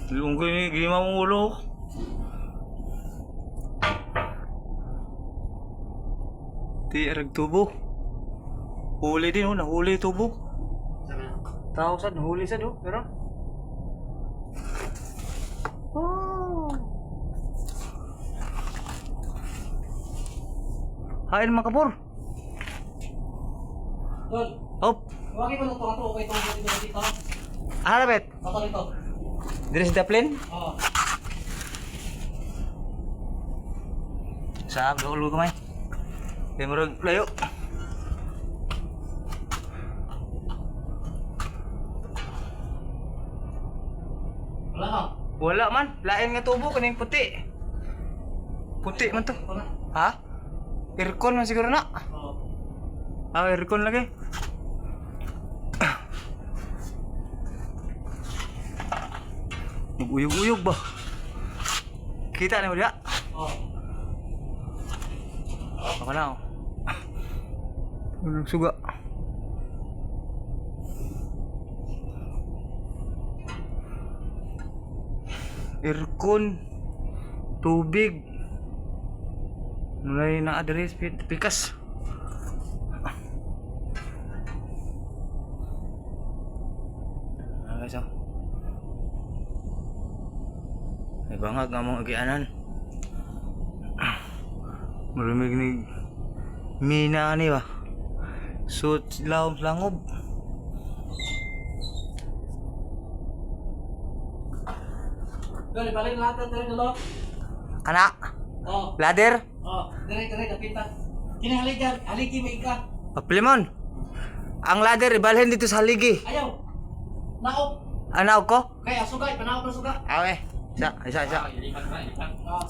Yung gima mong ulo. Di arag tubo. Huli din oh, nahuli tubo. Tao sad, nahuli sad oh, pero. Oh. Hain mga kapor. Tol, Hop. huwagin mo nung tuwa okay itong dito. Ano bet? Kato nito. Diri sa plane? Oo. Sa ulo kamay. Kaya murag layo. Wala ka? Wala man, lain nga tubo kaning puti. Puti man to. Wala. Ha? Aircon man siguro na. Oo. Ah, aircon lagi. Uyog-uyog ba? Kita na mo dia? Oo. Ako na oh. Unang suga. Aircon, tubig. Mulai na address pikas. Guys, oh. May bangag nga mong agianan. Maramig ni mina ni ba? Suit lawom langob. Tol, ibalik lahat ng tira nilo. Kana, Oo. ladder, Oo. Dire, kapita. Kinahaligan, haligi may ika. papilimon. Ang ladder ibalhin dito sa haligi. Ayaw. Naop. Anaw ko? Kaya sugay, panaop na suga. Awe, isa. Ilipat. Oo.